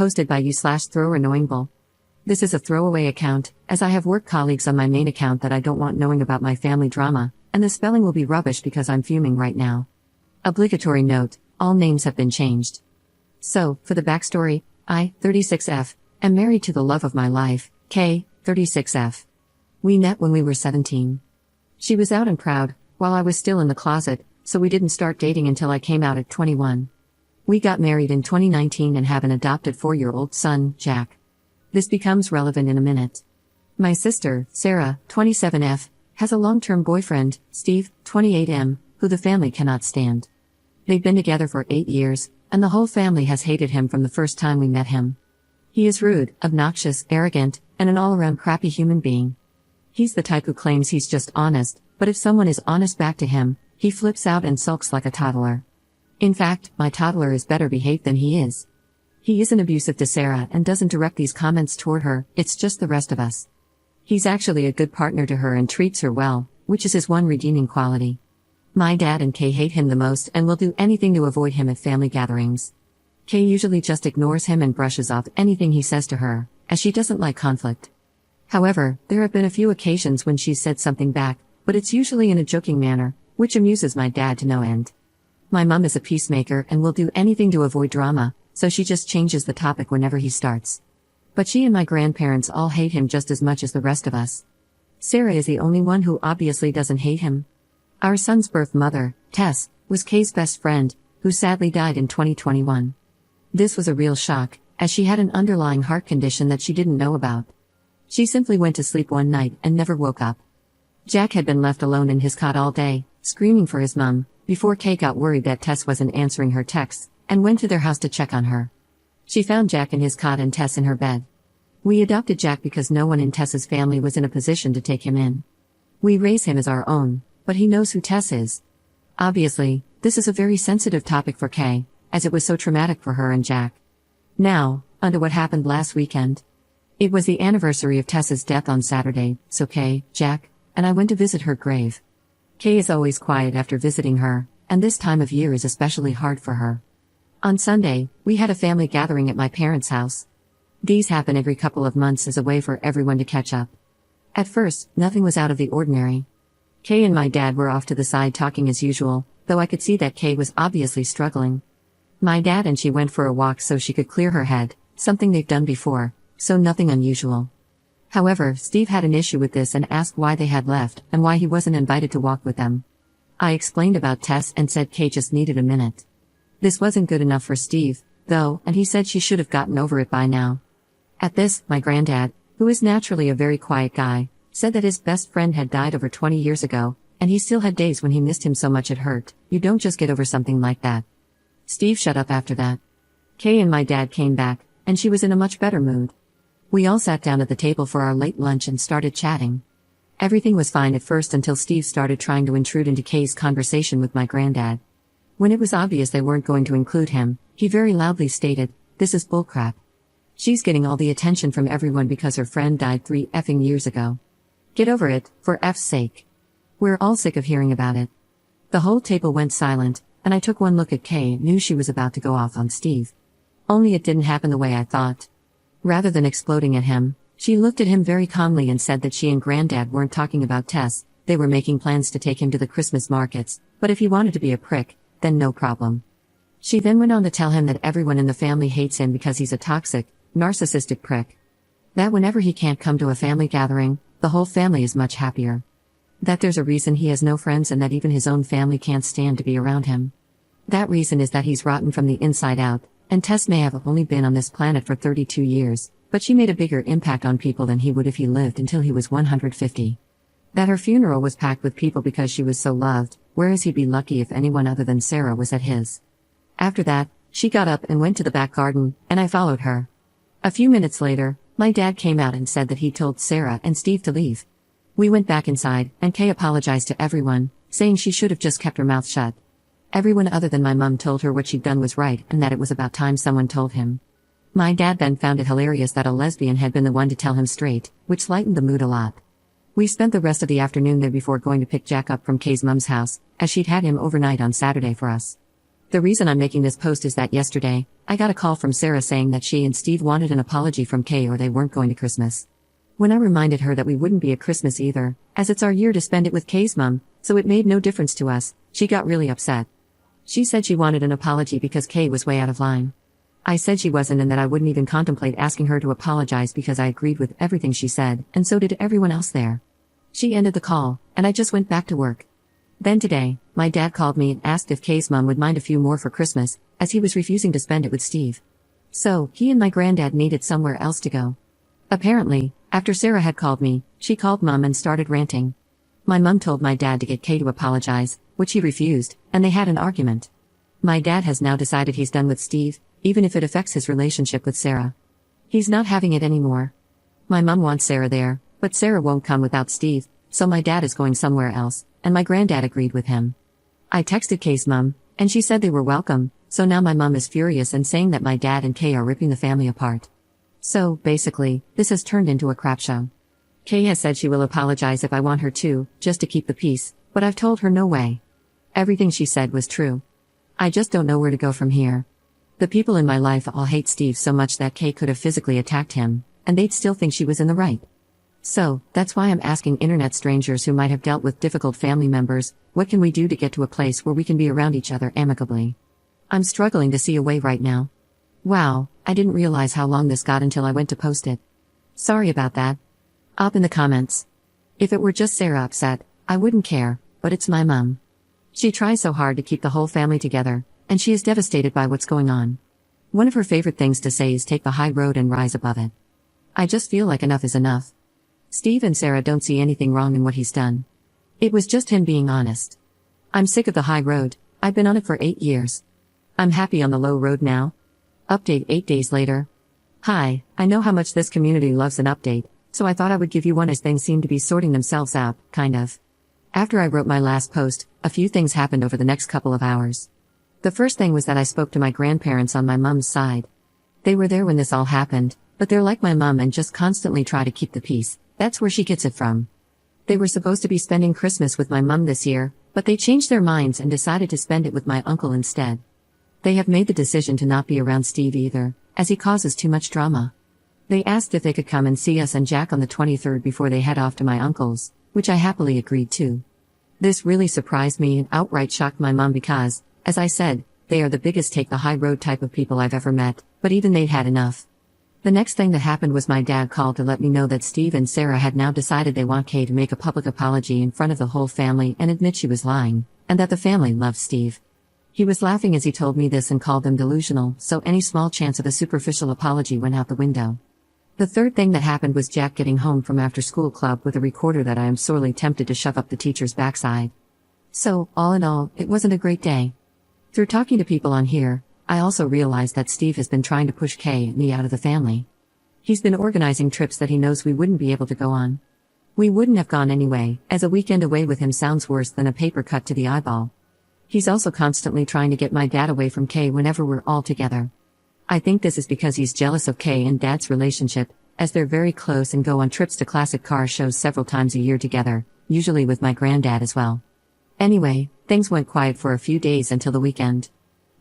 hosted by you/throwannoyingbull. This is a throwaway account, as I have work colleagues on my main account that I don't want knowing about my family drama, and the spelling will be rubbish because I'm fuming right now. Obligatory note, all names have been changed. So, for the backstory, I, 36F, am married to the love of my life, K, 36F. We met when we were 17. She was out and proud, while I was still in the closet, so we didn't start dating until I came out at 21. We got married in 2019 and have an adopted 4-year-old son, Jack. This becomes relevant in a minute. My sister, Sarah, 27F, has a long-term boyfriend, Steve, 28M, who the family cannot stand. They've been together for 8 years, and the whole family has hated him from the first time we met him. He is rude, obnoxious, arrogant, and an all-around crappy human being. He's the type who claims he's just honest, but if someone is honest back to him, he flips out and sulks like a toddler. In fact, my toddler is better behaved than he is. He isn't abusive to Sarah and doesn't direct these comments toward her, it's just the rest of us. He's actually a good partner to her and treats her well, which is his one redeeming quality. My dad and Kay hate him the most and will do anything to avoid him at family gatherings. Kay usually just ignores him and brushes off anything he says to her, as she doesn't like conflict. However, there have been a few occasions when she's said something back, but it's usually in a joking manner, which amuses my dad to no end. My mum is a peacemaker and will do anything to avoid drama, so she just changes the topic whenever he starts. But she and my grandparents all hate him just as much as the rest of us. Sarah is the only one who obviously doesn't hate him. Our son's birth mother, Tess, was Kay's best friend, who sadly died in 2021. This was a real shock, as she had an underlying heart condition that she didn't know about. She simply went to sleep one night and never woke up. Jack had been left alone in his cot all day, screaming for his mum, before Kay got worried that Tess wasn't answering her texts, and went to their house to check on her. She found Jack in his cot and Tess in her bed. We adopted Jack because no one in Tess's family was in a position to take him in. We raise him as our own, but he knows who Tess is. Obviously, this is a very sensitive topic for Kay, as it was so traumatic for her and Jack. Now, onto what happened last weekend. It was the anniversary of Tess's death on Saturday, so Kay, Jack, and I went to visit her grave. Kay is always quiet after visiting her, and this time of year is especially hard for her. On Sunday, we had a family gathering at my parents' house. These happen every couple of months as a way for everyone to catch up. At first, nothing was out of the ordinary. Kay and my dad were off to the side talking as usual, though I could see that Kay was obviously struggling. My dad and she went for a walk so she could clear her head, something they've done before, so nothing unusual. However, Steve had an issue with this and asked why they had left and why he wasn't invited to walk with them. I explained about Tess and said Kay just needed a minute. This wasn't good enough for Steve, though, and he said she should have gotten over it by now. At this, my granddad, who is naturally a very quiet guy, said that his best friend had died over 20 years ago, and he still had days when he missed him so much it hurt. You don't just get over something like that. Steve shut up after that. Kay and my dad came back, and she was in a much better mood. We all sat down at the table for our late lunch and started chatting. Everything was fine at first until Steve started trying to intrude into Kay's conversation with my granddad. When it was obvious they weren't going to include him, he very loudly stated, "This is bullcrap. She's getting all the attention from everyone because her friend died 3 effing years ago. Get over it, for F's sake. We're all sick of hearing about it." The whole table went silent, and I took one look at Kay and knew she was about to go off on Steve. Only it didn't happen the way I thought. Rather than exploding at him, she looked at him very calmly and said that she and Granddad weren't talking about Tess, they were making plans to take him to the Christmas markets, but if he wanted to be a prick, then no problem. She then went on to tell him that everyone in the family hates him because he's a toxic, narcissistic prick. That whenever he can't come to a family gathering, the whole family is much happier. That there's a reason he has no friends and that even his own family can't stand to be around him. That reason is that he's rotten from the inside out, and Tess may have only been on this planet for 32 years, but she made a bigger impact on people than he would if he lived until he was 150. That her funeral was packed with people because she was so loved, whereas he'd be lucky if anyone other than Sarah was at his. After that, she got up and went to the back garden, and I followed her. A few minutes later, my dad came out and said that he told Sarah and Steve to leave. We went back inside, and Kay apologized to everyone, saying she should have just kept her mouth shut. Everyone other than my mum told her what she'd done was right and that it was about time someone told him. My dad then found it hilarious that a lesbian had been the one to tell him straight, which lightened the mood a lot. We spent the rest of the afternoon there before going to pick Jack up from Kay's mum's house, as she'd had him overnight on Saturday for us. The reason I'm making this post is that yesterday, I got a call from Sarah saying that she and Steve wanted an apology from Kay or they weren't going to Christmas. When I reminded her that we wouldn't be at Christmas either, as it's our year to spend it with Kay's mom, so it made no difference to us, she got really upset. She said she wanted an apology because Kay was way out of line. I said she wasn't and that I wouldn't even contemplate asking her to apologize because I agreed with everything she said, and so did everyone else there. She ended the call, and I just went back to work. Then today, my dad called me and asked if Kay's mom would mind a few more for Christmas, as he was refusing to spend it with Steve. So, he and my granddad needed somewhere else to go. Apparently, after Sarah had called me, she called Mom and started ranting. My mom told my dad to get Kay to apologize, which he refused, and they had an argument. My dad has now decided he's done with Steve, even if it affects his relationship with Sarah. He's not having it anymore. My mom wants Sarah there, but Sarah won't come without Steve, so my dad is going somewhere else, and my granddad agreed with him. I texted Kay's mom, and she said they were welcome, so now my mom is furious and saying that my dad and Kay are ripping the family apart. So, basically, this has turned into a crap show. Kay has said she will apologize if I want her to, just to keep the peace, but I've told her no way. Everything she said was true. I just don't know where to go from here. The people in my life all hate Steve so much that Kay could have physically attacked him, and they'd still think she was in the right. So, that's why I'm asking internet strangers who might have dealt with difficult family members, what can we do to get to a place where we can be around each other amicably? I'm struggling to see a way right now. Wow, I didn't realize how long this got until I went to post it. Sorry about that. Up in the comments. If it were just Sarah upset, I wouldn't care, but it's my mom. She tries so hard to keep the whole family together, and she is devastated by what's going on. One of her favorite things to say is take the high road and rise above it. I just feel like enough is enough. Steve and Sarah don't see anything wrong in what he's done. It was just him being honest. I'm sick of the high road, I've been on it for 8 years. I'm happy on the low road now. Update 8 days later. Hi, I know how much this community loves an update, so I thought I would give you one as things seem to be sorting themselves out, kind of. After I wrote my last post, a few things happened over the next couple of hours. The first thing was that I spoke to my grandparents on my mom's side. They were there when this all happened, but they're like my mom and just constantly try to keep the peace. That's where she gets it from. They were supposed to be spending Christmas with my mom this year, but they changed their minds and decided to spend it with my uncle instead. They have made the decision to not be around Steve either, as he causes too much drama. They asked if they could come and see us and Jack on the 23rd before they head off to my uncle's, which I happily agreed to. This really surprised me and outright shocked my mom because, as I said, they are the biggest take the high road type of people I've ever met, but even they'd had enough. The next thing that happened was my dad called to let me know that Steve and Sarah had now decided they want Kay to make a public apology in front of the whole family and admit she was lying, and that the family loves Steve. He was laughing as he told me this and called them delusional, so any small chance of a superficial apology went out the window. The third thing that happened was Jack getting home from after-school club with a recorder that I am sorely tempted to shove up the teacher's backside. So, all in all, it wasn't a great day. Through talking to people on here, I also realized that Steve has been trying to push Kay and me out of the family. He's been organizing trips that he knows we wouldn't be able to go on. We wouldn't have gone anyway, as a weekend away with him sounds worse than a paper cut to the eyeball. He's also constantly trying to get my dad away from Kay whenever we're all together. I think this is because he's jealous of Kay and Dad's relationship, as they're very close and go on trips to classic car shows several times a year together, usually with my granddad as well. Anyway, things went quiet for a few days until the weekend.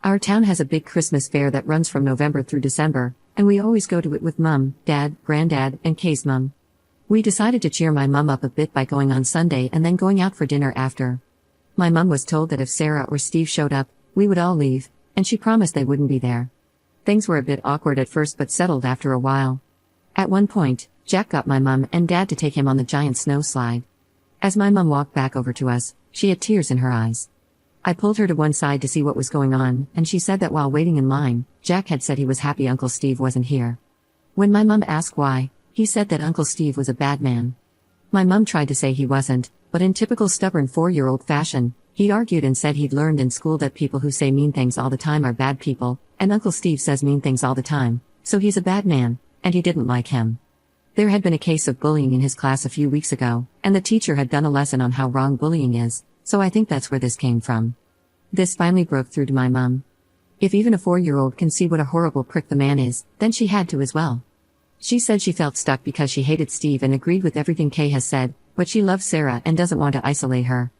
Our town has a big Christmas fair that runs from November through December, and we always go to it with Mum, Dad, Granddad, and Kay's mum. We decided to cheer my mum up a bit by going on Sunday and then going out for dinner after. My mum was told that if Sarah or Steve showed up, we would all leave, and she promised they wouldn't be there. Things were a bit awkward at first but settled after a while. At one point, Jack got my mum and Dad to take him on the giant snow slide. As my mum walked back over to us, she had tears in her eyes. I pulled her to one side to see what was going on, and she said that while waiting in line, Jack had said he was happy Uncle Steve wasn't here. When my mum asked why, he said that Uncle Steve was a bad man. My mum tried to say he wasn't, but in typical stubborn 4-year-old fashion, he argued and said he'd learned in school that people who say mean things all the time are bad people, and Uncle Steve says mean things all the time, so he's a bad man, and he didn't like him. There had been a case of bullying in his class a few weeks ago, and the teacher had done a lesson on how wrong bullying is, so I think that's where this came from. This finally broke through to my mum. If even a 4-year-old can see what a horrible prick the man is, then she had to as well. She said she felt stuck because she hated Steve and agreed with everything Kay has said, but she loves Sarah and doesn't want to isolate her.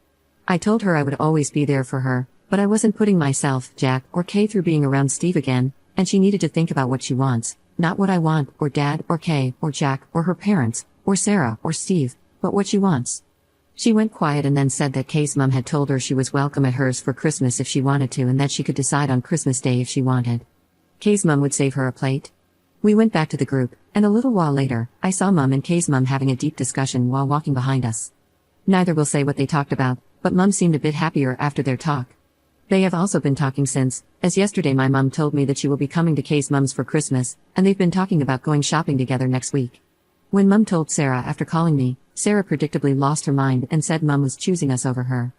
I told her I would always be there for her, But I wasn't putting myself, Jack, or Kay through being around Steve again, and she needed to think about what she wants, not what I want, or Dad, or Kay, or Jack, or her parents, or Sarah, or Steve, but what she wants. She went quiet and then said that Kay's mom had told her she was welcome at hers for Christmas if she wanted to and that she could decide on Christmas Day if she wanted. Kay's mom would save her a plate. We went back to the group, and a little while later, I saw Mum and Kay's mom having a deep discussion while walking behind us. Neither will say what they talked about, but Mum seemed a bit happier after their talk. They have also been talking since, as yesterday my mum told me that she will be coming to Kay's mum's for Christmas, and they've been talking about going shopping together next week. When Mum told Sarah after calling me, Sarah predictably lost her mind and said Mum was choosing us over her.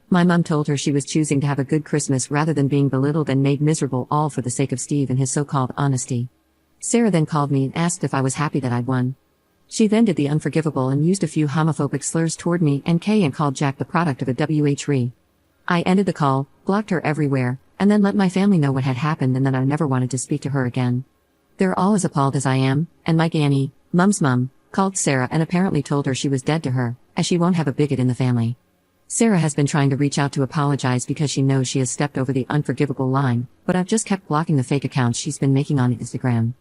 My mum told her she was choosing to have a good Christmas rather than being belittled and made miserable, all for the sake of Steve and his so-called honesty. Sarah then called me and asked if I was happy that I'd won. She then did the unforgivable and used a few homophobic slurs toward me and Kay and called Jack the product of a WHRE. I ended the call, blocked her everywhere, and then let my family know what had happened and that I never wanted to speak to her again. They're all as appalled as I am, and Mike Annie, Mum's mum, called Sarah and apparently told her she was dead to her, as she won't have a bigot in the family. Sarah has been trying to reach out to apologize because she knows she has stepped over the unforgivable line, but I've just kept blocking the fake accounts she's been making on Instagram.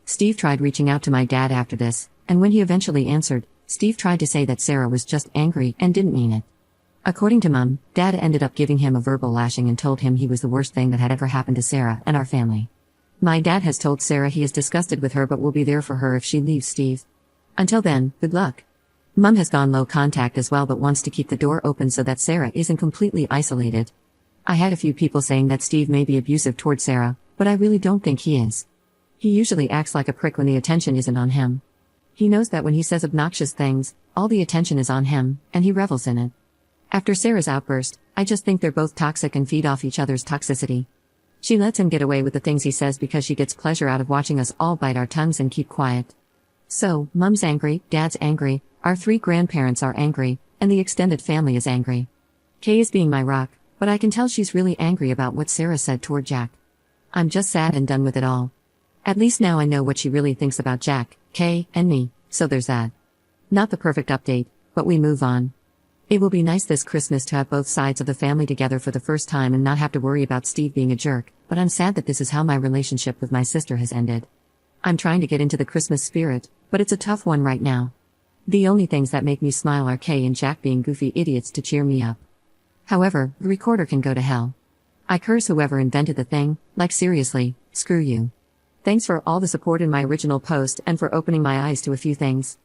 Steve tried reaching out to my dad after this, and when he eventually answered, Steve tried to say that Sarah was just angry and didn't mean it. According to Mum, Dad ended up giving him a verbal lashing and told him he was the worst thing that had ever happened to Sarah and our family. My dad has told Sarah he is disgusted with her but will be there for her if she leaves Steve. Until then, good luck. Mum has gone low contact as well but wants to keep the door open so that Sarah isn't completely isolated. I had a few people saying that Steve may be abusive toward Sarah, but I really don't think he is. He usually acts like a prick when the attention isn't on him. He knows that when he says obnoxious things, all the attention is on him, and he revels in it. After Sarah's outburst, I just think they're both toxic and feed off each other's toxicity. She lets him get away with the things he says because she gets pleasure out of watching us all bite our tongues and keep quiet. So, Mum's angry, Dad's angry, our 3 grandparents are angry, and the extended family is angry. Kay is being my rock, but I can tell she's really angry about what Sarah said toward Jack. I'm just sad and done with it all. At least now I know what she really thinks about Jack, Kay, and me, so there's that. Not the perfect update, but we move on. It will be nice this Christmas to have both sides of the family together for the first time and not have to worry about Steve being a jerk, but I'm sad that this is how my relationship with my sister has ended. I'm trying to get into the Christmas spirit, but it's a tough one right now. The only things that make me smile are Kay and Jack being goofy idiots to cheer me up. However, the recorder can go to hell. I curse whoever invented the thing, like seriously, screw you. Thanks for all the support in my original post and for opening my eyes to a few things.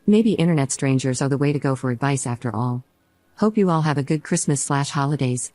Maybe internet strangers are the way to go for advice after all. Hope you all have a good Christmas/holidays.